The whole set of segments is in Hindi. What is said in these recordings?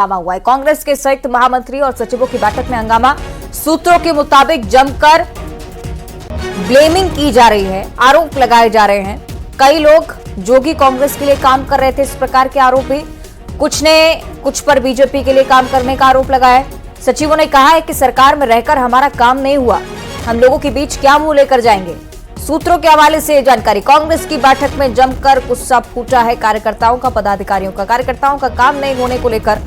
हंगामा हुआ है। कांग्रेस के संयुक्त महामंत्री और सचिवों की बैठक में हंगामा। सूत्रों के मुताबिक जमकर ब्लेमिंग की जा रही है, आरोप लगाए जा रहे हैं। कई लोग जोगी कांग्रेस के लिए काम कर रहे थे, इस प्रकार के आरोप भी। कुछ ने कुछ पर बीजेपी के लिए काम करने का आरोप लगाया है। सचिवों ने कहा है कि सरकार में रहकर हमारा काम नहीं हुआ, हम लोगों के बीच क्या मुंह लेकर जाएंगे। सूत्रों के हवाले से जानकारी। कांग्रेस की बैठक में जमकर गुस्सा फूटा है कार्यकर्ताओं का, पदाधिकारियों का। कार्यकर्ताओं का काम नहीं होने को लेकर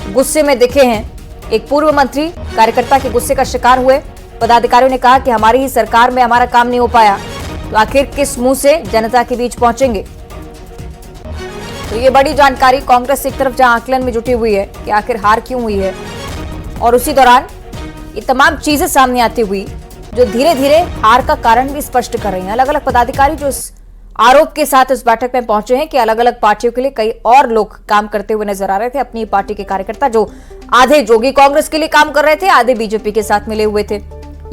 गुस्से में दिखे हैं। एक पूर्व मंत्री कार्यकर्ता के गुस्से का शिकार हुए। पदाधिकारियों ने कहा कि हमारी ही सरकार में हमारा काम नहीं हो पाया, तो आखिर किस मुंह से जनता के बीच पहुंचेंगे। तो ये बड़ी जानकारी कांग्रेस एक तरफ जहां आकलन में जुटी हुई है कि आखिर हार क्यों हुई है, और उसी दौरान ये तमाम चीजें सामने आती हुई जो धीरे धीरे हार का कारण भी स्पष्ट कर रही हैं। अलग अलग पदाधिकारी जो इस आरोप के साथ इस बैठक में पहुंचे हैं कि अलग अलग पार्टियों के लिए कई और लोग काम करते हुए नजर आ रहे थे। अपनी पार्टी के कार्यकर्ता जो आधे जोगी कांग्रेस के लिए काम कर रहे थे, आधे बीजेपी के साथ मिले हुए थे।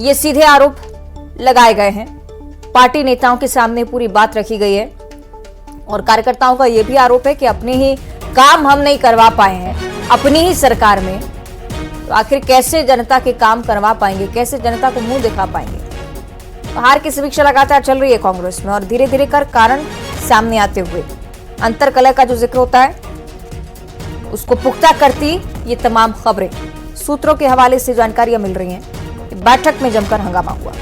ये सीधे आरोप लगाए गए हैं। पार्टी नेताओं के सामने पूरी बात रखी गई है और कार्यकर्ताओं का यह भी आरोप है कि अपने ही काम हम नहीं करवा पाए हैं अपनी ही सरकार में, तो आखिर कैसे जनता के काम करवा पाएंगे, कैसे जनता को मुंह दिखा पाएंगे। हार की समीक्षा लगातार चल रही है कांग्रेस में और धीरे धीरे कर कारण सामने आते हुए अंतरकलह का जो जिक्र होता है उसको पुख्ता करती ये तमाम खबरें। सूत्रों के हवाले से जानकारियां मिल रही हैं कि बैठक में जमकर हंगामा हुआ।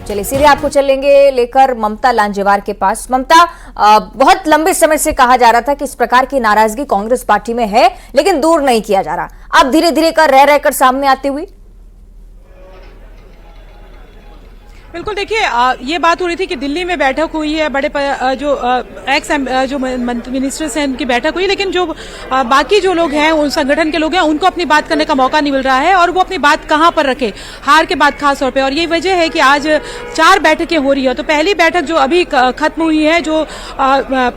चलिए सीधे आपको चलेंगे लेकर ममता लांजेवार के पास। ममता, बहुत लंबे समय से कहा जा रहा था कि इस प्रकार की नाराजगी कांग्रेस पार्टी में है, लेकिन दूर नहीं किया जा रहा। अब धीरे धीरे कर रह रहकर सामने आती हुई। बिल्कुल, देखिए ये बात हो रही थी कि दिल्ली में बैठक हुई है, बड़े जो मिनिस्टर्स हैं उनकी बैठक हुई, लेकिन जो बाकी जो लोग हैं, उन संगठन के लोग हैं, उनको अपनी बात करने का मौका नहीं मिल रहा है और वो अपनी बात कहां पर रखे हार के बाद खास तौर पे। और यही वजह है कि आज 4 बैठकें हो रही है। तो पहली बैठक जो अभी खत्म हुई है, जो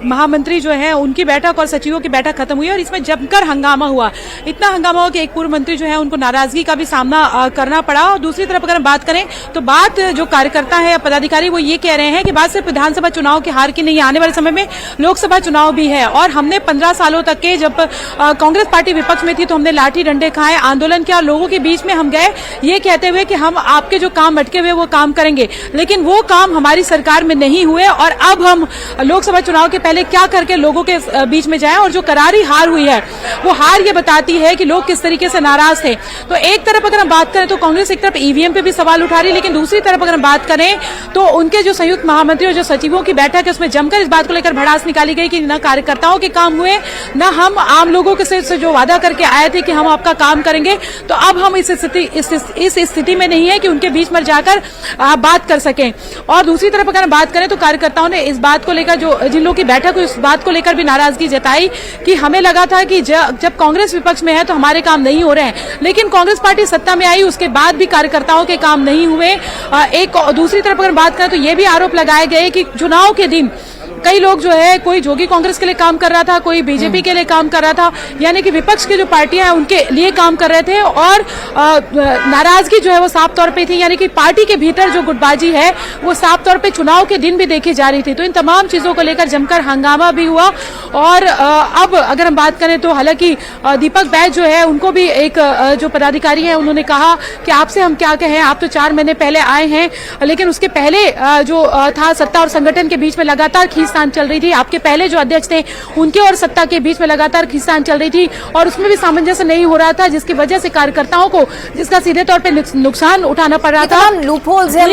महामंत्री जो है उनकी बैठक और सचिवों की बैठक खत्म हुई है और इसमें जमकर हंगामा हुआ। इतना हंगामा हुआ कि एक पूर्व मंत्री जो है उनको नाराजगी का भी सामना करना पड़ा। और दूसरी तरफ अगर हम बात करें तो बात जो कार्यकर्ता है, पदाधिकारी, वो ये कह रहे हैं कि बात सिर्फ विधानसभा चुनाव की हार की नहीं, आने वाले समय में लोकसभा चुनाव भी है। और हमने 15 सालों तक के जब कांग्रेस पार्टी विपक्ष में थी तो हमने लाठी डंडे खाए, आंदोलन किया, लोगों के बीच में हम गए ये कहते हुए कि हम आपके जो काम अटके हुए वो काम करेंगे, लेकिन वो काम हमारी सरकार में नहीं हुए। और अब हम लोकसभा चुनाव के पहले क्या करके लोगों के बीच में जाएं। और जो करारी हार हुई है वो हार ये बताती है कि लोग किस तरीके से नाराज थे। तो एक तरफ अगर हम बात करें तो कांग्रेस एक तरफ ईवीएम पे भी सवाल उठा रही है, लेकिन दूसरी तरफ अगर हम बात करें तो उनके जो संयुक्त महामंत्री और जो सचिवों की बैठक है उसमें जमकर इस बात को लेकर भड़ास निकाली गई कि न कार्यकर्ताओं के काम हुए, न हम आम लोगों के से जो वादा करके आए थे कि हम आपका काम करेंगे, तो अब हम इस स्थिति में नहीं है कि उनके बीच में जाकर बात कर सकें। और दूसरी तरफ अगर हम बात करें तो कार्यकर्ताओं ने इस बात को लेकर, जो जिन लोगों की बैठक हुई उस बात को लेकर भी नाराजगी जताई कि हमें लगा था कि जब कांग्रेस विपक्ष में है तो हमारे काम नहीं हो रहे हैं, लेकिन कांग्रेस पार्टी सत्ता में आई उसके बाद भी कार्यकर्ताओं के काम नहीं हुए। एक दूसरी तरफ अगर बात करें तो ये भी आरोप लगाए गए कि चुनाव के दिन कई लोग जो है, कोई जोगी कांग्रेस के लिए काम कर रहा था, कोई बीजेपी के लिए काम कर रहा था, यानी कि विपक्ष के जो पार्टियां हैं उनके लिए काम कर रहे थे। और नाराजगी जो है वो साफ तौर पे थी, यानी कि पार्टी के भीतर जो गुटबाजी है वो साफ तौर पे चुनाव के दिन भी देखी जा रही थी। तो इन तमाम चीजों को लेकर जमकर हंगामा भी हुआ। और अब अगर हम बात करें तो हालांकि दीपक बैज जो है उनको भी एक जो पदाधिकारी है उन्होंने कहा कि आपसे हम क्या कहें, आप तो 4 महीने पहले आए हैं, लेकिन उसके पहले जो था सत्ता और संगठन के बीच में लगातार खींचतान चल रही थी। आपके पहले जो अध्यक्ष थे उनके और सत्ता के बीच में लगातार खींचतान चल रही थी और उसमें भी सामंजस्य नहीं हो रहा था, जिसकी वजह से कार्यकर्ताओं को जिसका सीधे तौर पे नुकसान उठाना पड़ रहा था। लूपहोल्स है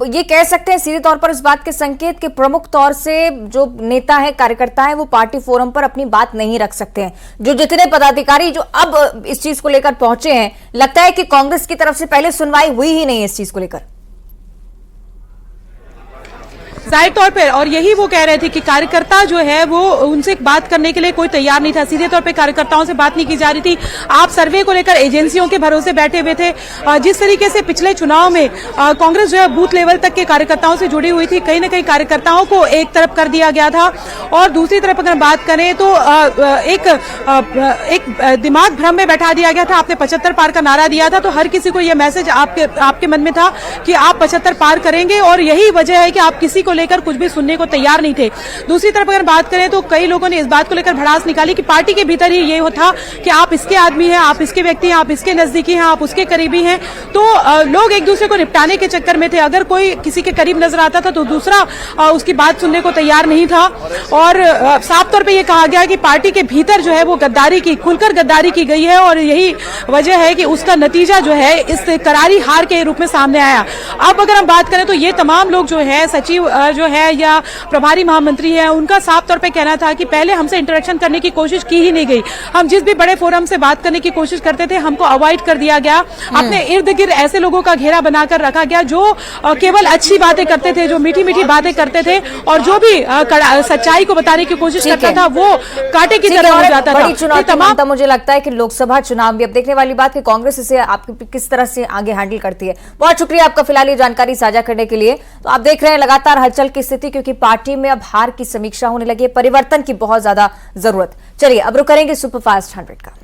ये कह सकते हैं सीधे तौर पर इस बात के संकेत कि प्रमुख तौर से जो नेता है, कार्यकर्ता है, वो पार्टी फोरम पर अपनी बात नहीं रख सकते हैं। जो जितने पदाधिकारी जो अब इस चीज को लेकर पहुंचे हैं, लगता है कि कांग्रेस की तरफ से पहले सुनवाई हुई ही नहीं इस चीज को लेकर। जाहिर तौर पर, और यही वो कह रहे थे कि कार्यकर्ता जो है वो उनसे बात करने के लिए कोई तैयार नहीं था, सीधे तौर पे कार्यकर्ताओं से बात नहीं की जा रही थी। आप सर्वे को लेकर एजेंसियों के भरोसे बैठे हुए थे। जिस तरीके से पिछले चुनाव में कांग्रेस जो है बूथ लेवल तक के कार्यकर्ताओं से जुड़ी हुई थी, कहीं ना कहीं कार्यकर्ताओं को एक तरफ कर दिया गया था। और दूसरी तरफ अगर बात करें तो एक दिमाग भ्रम में बैठा दिया गया था। आपने 75 पार का नारा दिया था, तो हर किसी को यह मैसेज आपके मन में था कि आप 75 पार करेंगे, और यही वजह है कि आप किसी को लेकर कुछ भी सुनने को तैयार नहीं थे। दूसरी तरफ अगर बात करें तो कई लोगों ने इस बात को लेकर भड़ास निकाली कि पार्टी के भीतर ही ये था कि आप इसके आदमी हैं, आप इसके व्यक्ति हैं, आप इसके नजदीकी हैं, आप उसके करीबी हैं। तो लोग एक दूसरे को निपटाने के चक्कर में थे। अगर कोई किसी के करीब नजर आता था तो दूसरा उसकी बात सुनने को तैयार नहीं था। और साफ तौर पे ये कहा गया कि पार्टी के भीतर जो है वो गद्दारी की, खुलकर गद्दारी की गई है और यही वजह है कि उसका नतीजा जो है इस करारी हार के रूप में सामने आया। अब अगर हम बात करें तो ये तमाम लोग जो है, सचिव जो है या प्रभारी महामंत्री है, उनका साफ तौर पे कहना था कि पहले हमसे इंटरेक्शन करने की कोशिश की ही नहीं गई। हम जिस भी बड़े फोरम से बात करने की कोशिश करते थे हमको अवॉइड कर दिया गया। अपने इर्द गिर्द ऐसे लोगों का घेरा बनाकर रखा गया जो केवल अच्छी बातें करते थे, जो मीठी मीठी बातें करते थे और जो भी सच्चाई को बताने की कोशिश करता था वो कांटे की तरह हो जाता था। बड़ी चुनौती मानता मुझे लगता है कि लोकसभा चुनाव भी अब देखने वाली बात कि कांग्रेस इसे आपकी किस तरह से आगे हैंडल करती है। बहुत शुक्रिया आपका फिलहाल ये जानकारी साझा करने के लिए। तो आप देख रहे हैं लगातार हलचल की स्थिति, क्योंकि पार्टी में अब हार की समीक्षा होने लगी है, परिवर्तन की बहुत ज्यादा जरूरत। चलिए अब रुक करेंगे सुपरफास्ट 100 का।